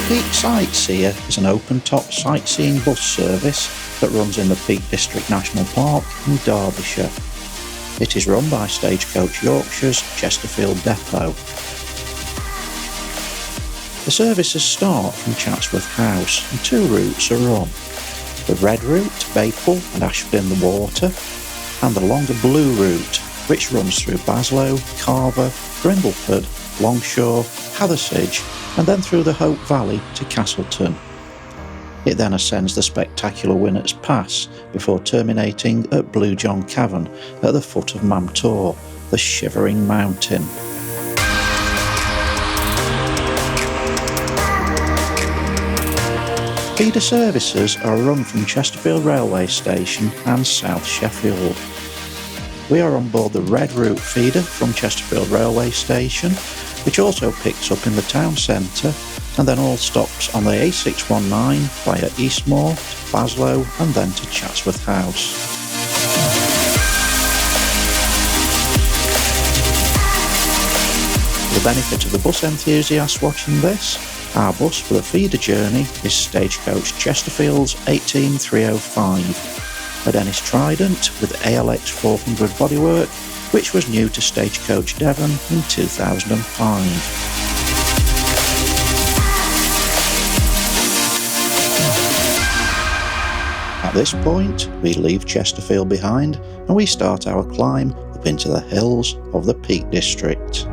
Peak Sightseer is an open-top sightseeing bus service that runs in the Peak District National Park in Derbyshire. It is run by Stagecoach Yorkshire's Chesterfield Depot. The services start from Chatsworth House and two routes are run. The red route, Baple and Ashford in the Water, and the longer blue route, which runs through Baslow, Carver, Grimbleford, Longshaw, Hathersage, and then through the Hope Valley to Castleton. It then ascends the spectacular Winnats Pass before terminating at Blue John Cavern at the foot of Mam Tor, the shivering mountain. Feeder services are run from Chesterfield Railway Station and South Sheffield. We are on board the Red Route feeder from Chesterfield Railway Station, which also picks up in the town centre, and then all stops on the A619 via Eastmoor to Baslow and then to Chatsworth House. For the benefit of the bus enthusiasts watching this, our bus for the feeder journey is Stagecoach Chesterfield's 18305, a Dennis Trident with ALX 400 bodywork, which was new to Stagecoach Devon in 2005. At this point, we leave Chesterfield behind and we start our climb up into the hills of the Peak District.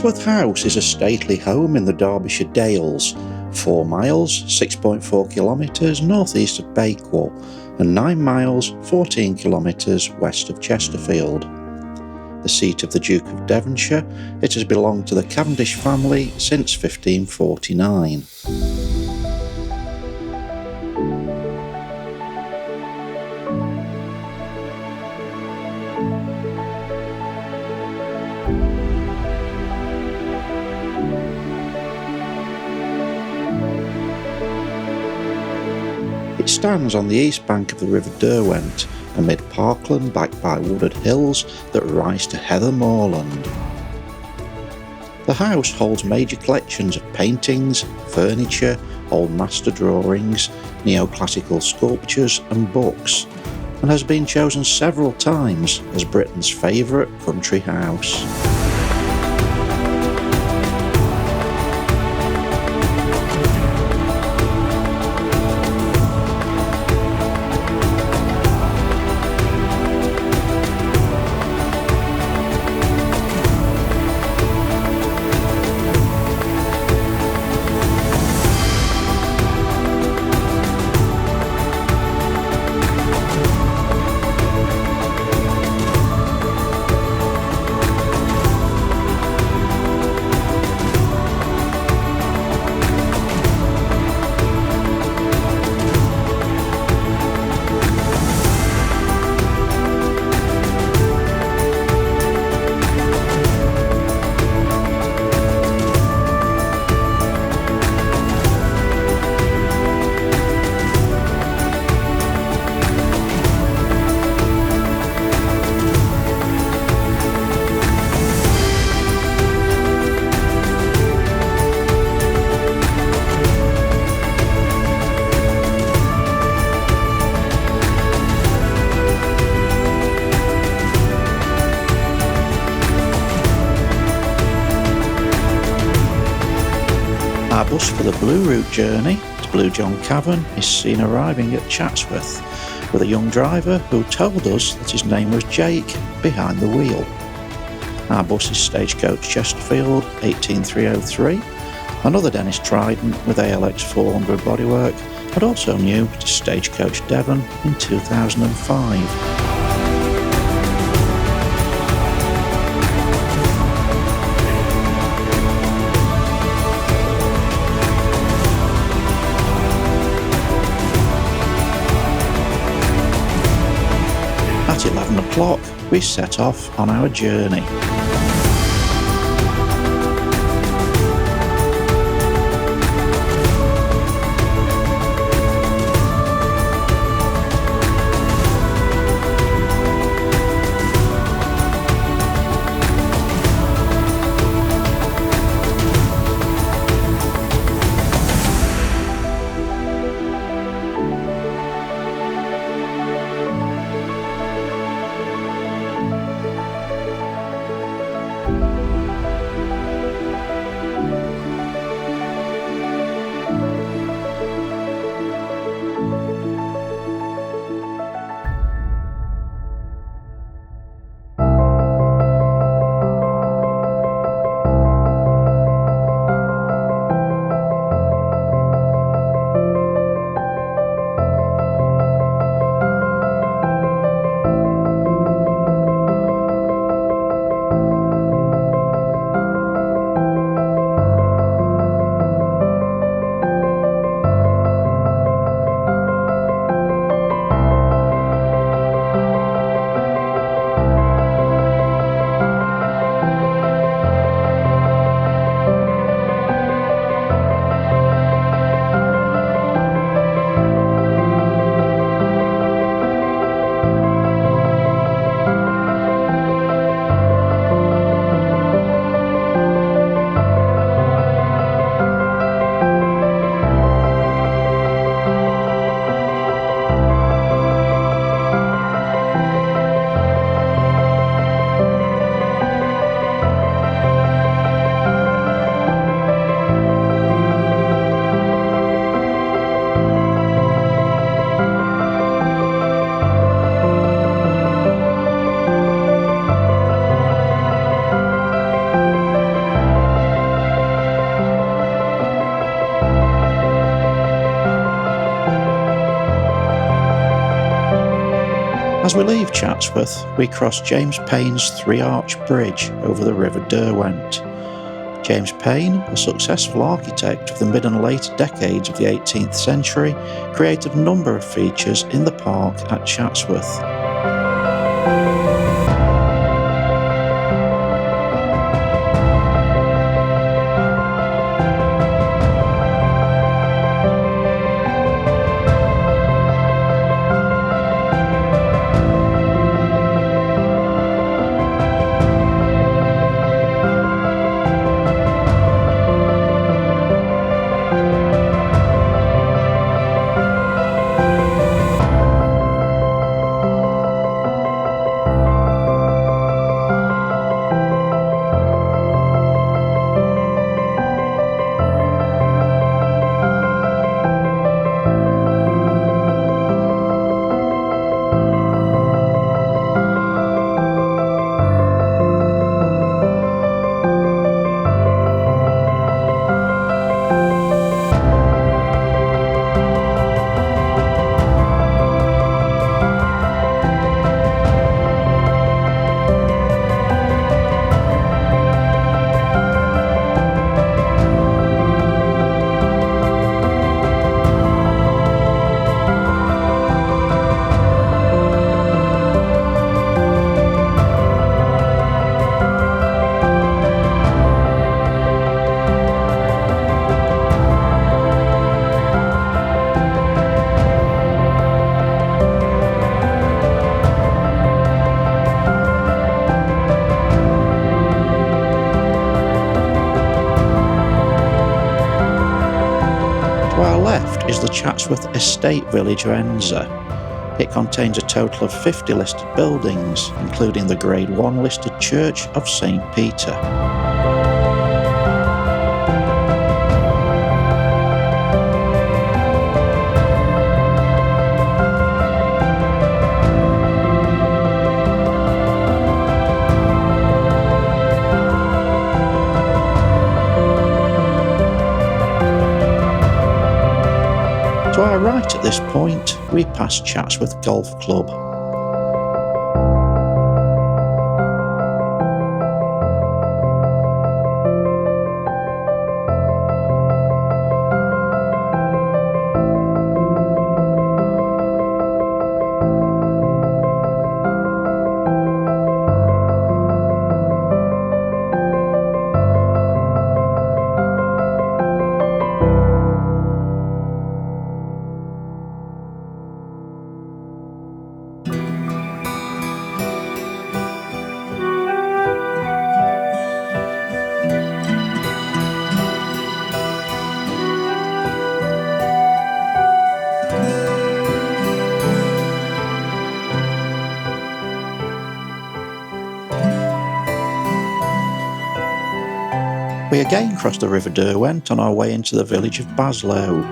Chatsworth House is a stately home in the Derbyshire Dales, 4 miles (6.4 kilometres) north east of Bakewell and 9 miles (14 kilometres) west of Chesterfield. The seat of the Duke of Devonshire, it has belonged to the Cavendish family since 1549. It stands on the east bank of the River Derwent, amid parkland backed by wooded hills that rise to heather moorland. The house holds major collections of paintings, furniture, old master drawings, neoclassical sculptures and books, and has been chosen several times as Britain's favourite country house. Our bus for the Blue Route journey to Blue John Cavern is seen arriving at Chatsworth with a young driver who told us that his name was Jake behind the wheel. Our bus is Stagecoach Chesterfield 18303, another Dennis Trident with ALX 400 bodywork, and also new to Stagecoach Devon in 2005. At 11 o'clock, we set off on our journey. As we leave Chatsworth, we cross James Payne's three-arch bridge over the River Derwent. James Payne, a successful architect of the mid and later decades of the 18th century, created a number of features in the park at Chatsworth. Is the Chatsworth Estate Village Enza. It contains a total of 50 listed buildings, including the Grade 1 listed Church of St. Peter. To our right at this point, we pass Chatsworth Golf Club. We again cross the River Derwent on our way into the village of Baslow.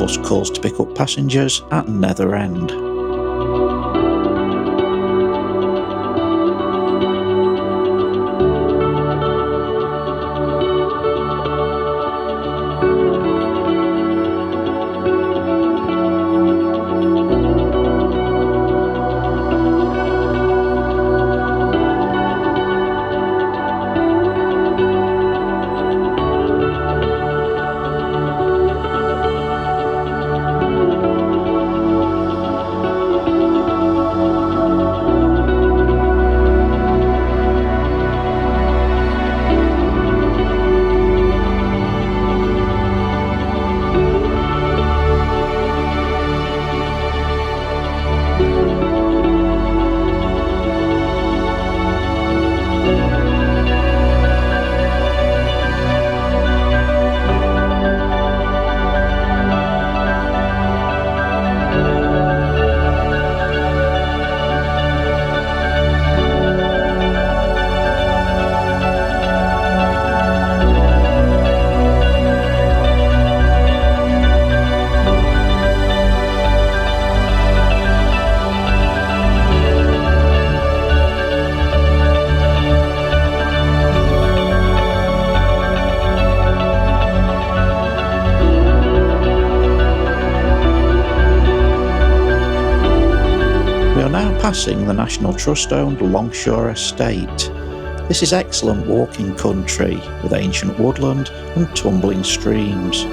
Bus calls to pick up passengers at Nether End. now passing the National Trust-owned Longshaw estate. This is excellent walking country with ancient woodland and tumbling streams.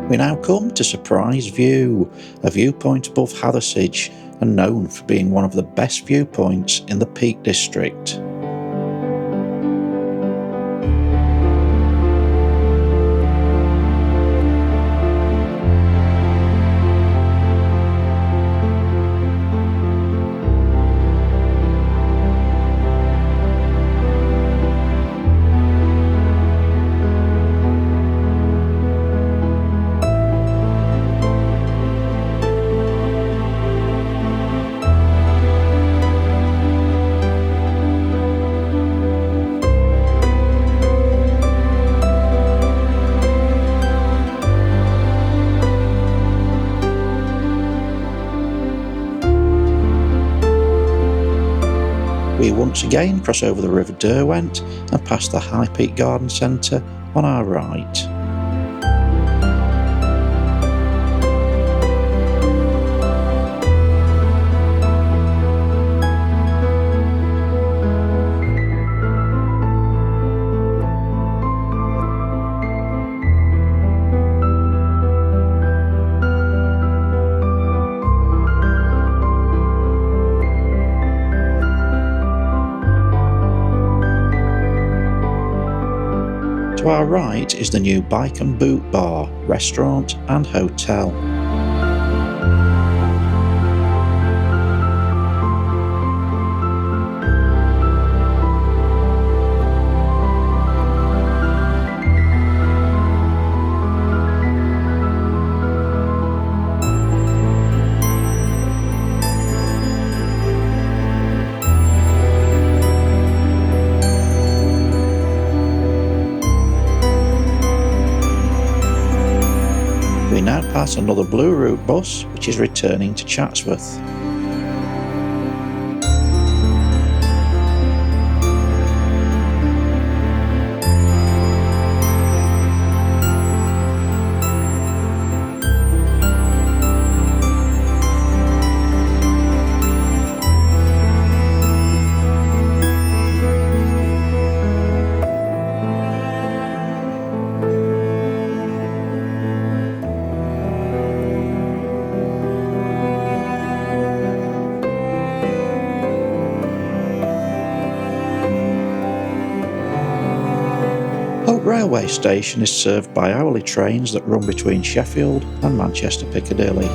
We now come to Surprise View, a viewpoint above Hathersage and known for being one of the best viewpoints in the Peak District. We once again cross over the River Derwent and pass the High Peak Garden Centre on our right. To our right is the new Bike and Boot Bar, restaurant and hotel. We now pass another Blue Route bus which is returning to Chatsworth. Hope Railway Station is served by hourly trains that run between Sheffield and Manchester Piccadilly.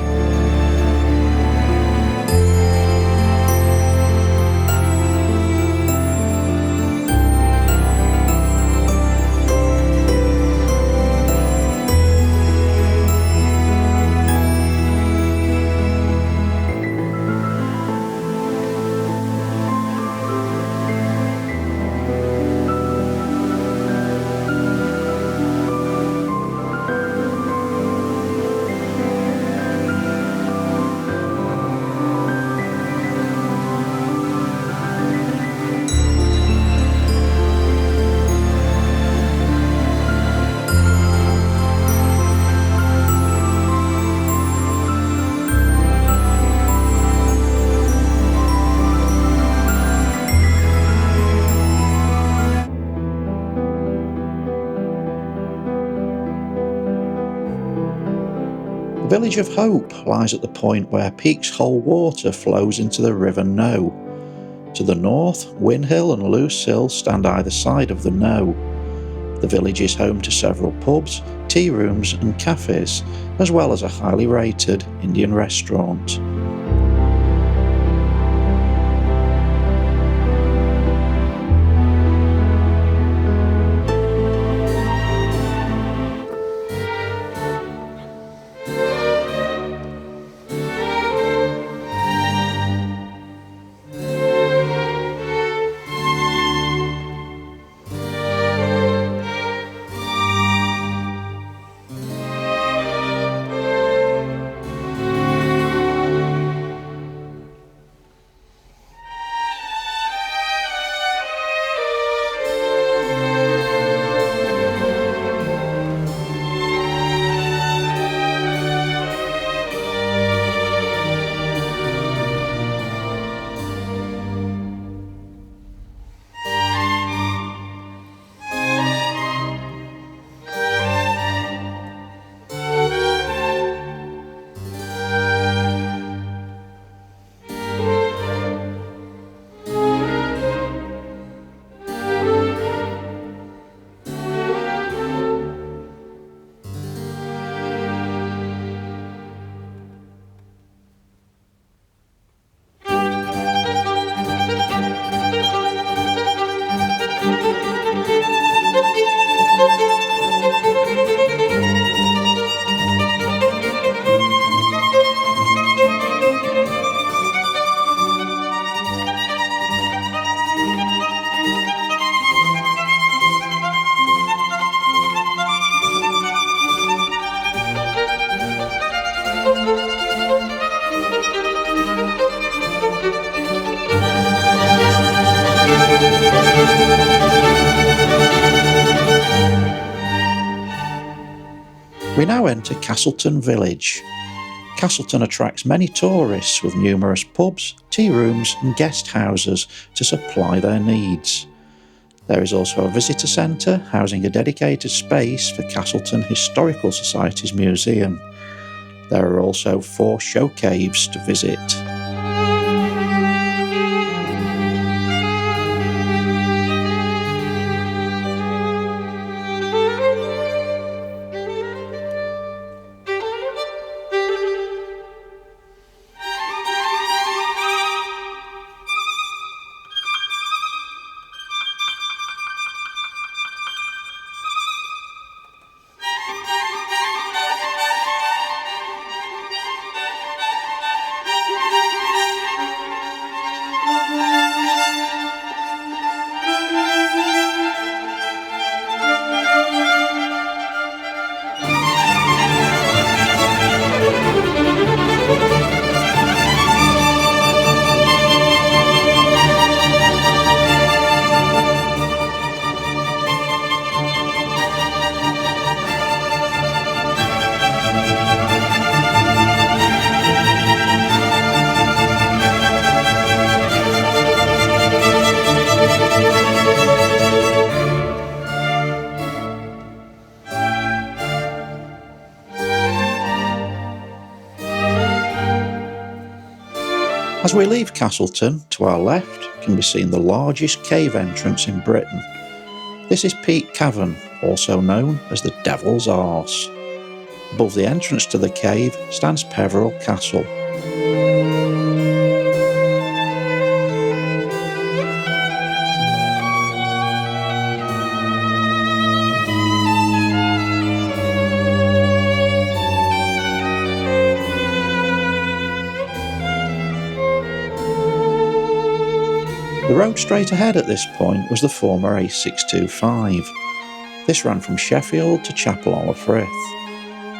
village of Hope lies at the point where Peak's Hole water flows into the River Noe. To the north, Winhill and Loose Hill stand either side of the Noe. The village is home to several pubs, tea rooms and cafes, as well as a highly rated Indian restaurant. We now enter Castleton village. Castleton attracts many tourists with numerous pubs, tea rooms and guest houses to supply their needs. There is also a visitor centre housing a dedicated space for Castleton Historical Society's museum. There are also 4 show caves to visit. As we leave Castleton, to our left can be seen the largest cave entrance in Britain. This is Peak Cavern, also known as the Devil's Arse. Above the entrance to the cave stands Peveril Castle. The road straight ahead at this point was the former A625. This ran from Sheffield to Chapel-on-the-Frith.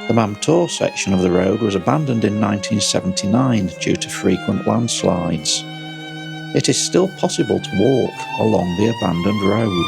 The Mam Tor section of the road was abandoned in 1979 due to frequent landslides. It is still possible to walk along the abandoned road.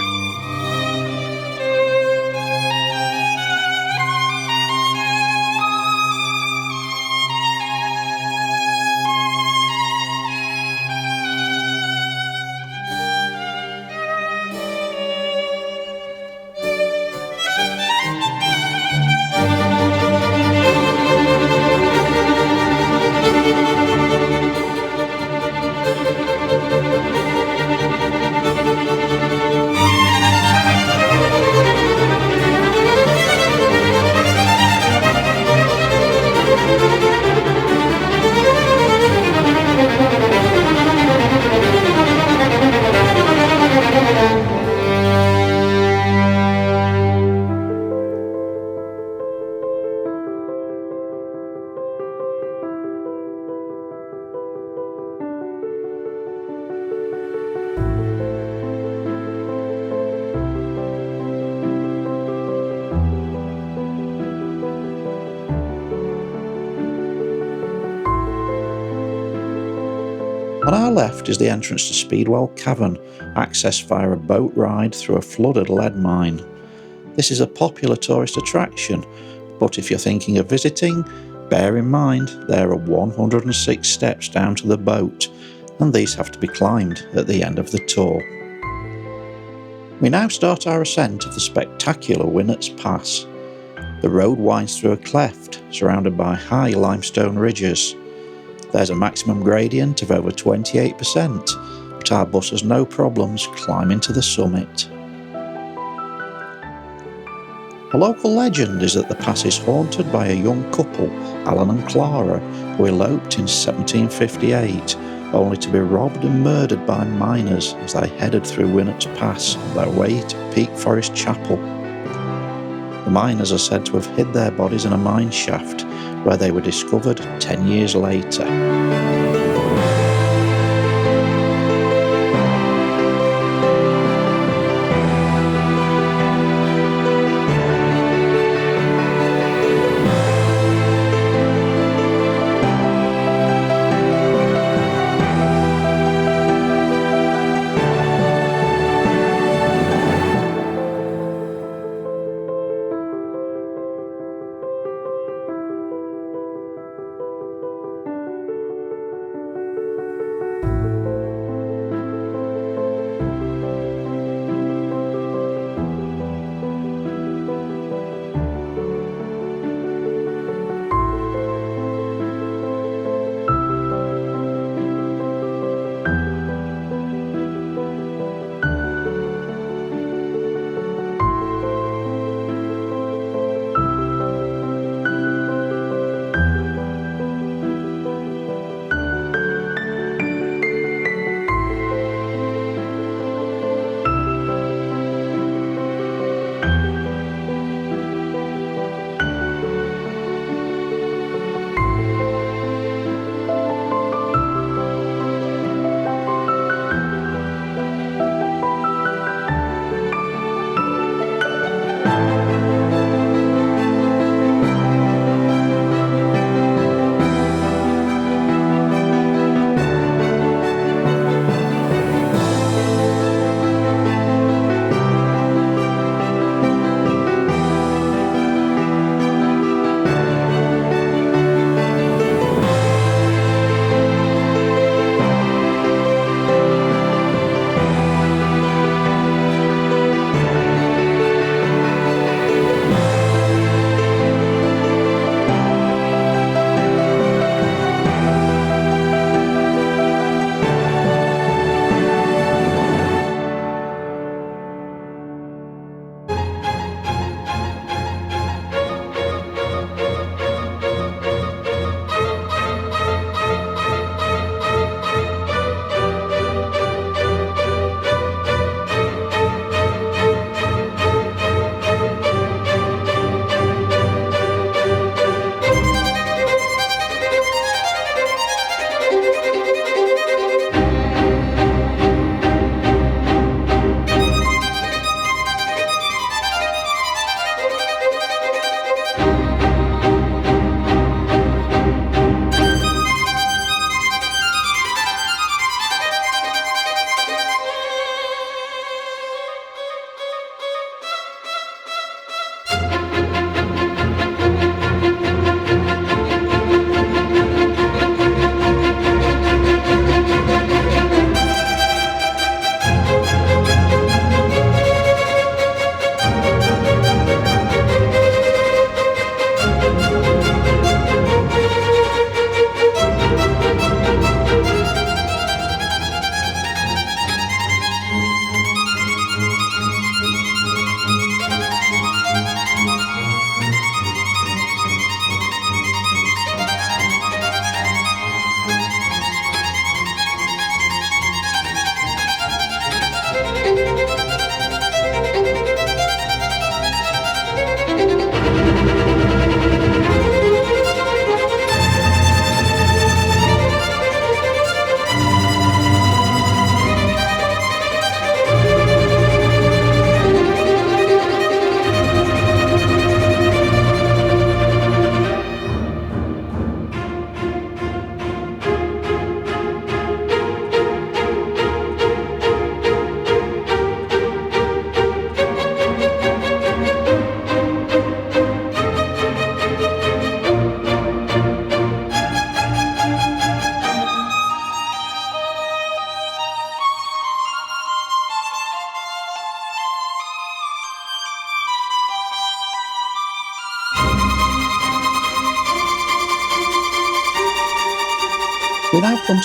left is the entrance to Speedwell Cavern, accessed via a boat ride through a flooded lead mine. This is a popular tourist attraction, but if you're thinking of visiting, bear in mind there are 106 steps down to the boat, and these have to be climbed at the end of the tour. We now start our ascent of the spectacular Winnats Pass. The road winds through a cleft, surrounded by high limestone ridges. There's a maximum gradient of over 28%, but our bus has no problems climbing to the summit. A local legend is that the pass is haunted by a young couple, Alan and Clara, who eloped in 1758, only to be robbed and murdered by miners as they headed through Winnats Pass on their way to Peak Forest Chapel. The miners are said to have hid their bodies in a mine shaft, where they were discovered 10 years later.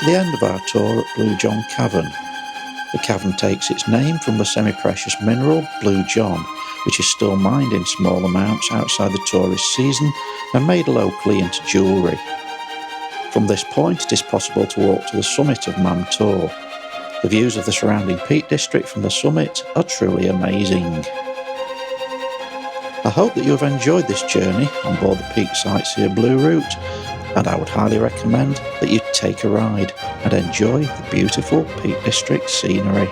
to the end of our tour at Blue John Cavern. The cavern takes its name from the semi-precious mineral Blue John, which is still mined in small amounts outside the tourist season and made locally into jewellery. From this point it is possible to walk to the summit of Mam Tor. The views of the surrounding Peak District from the summit are truly amazing. I hope that you have enjoyed this journey on board the Peak Sightseer Blue Route, and I would highly recommend that you take a ride and enjoy the beautiful Peak District scenery.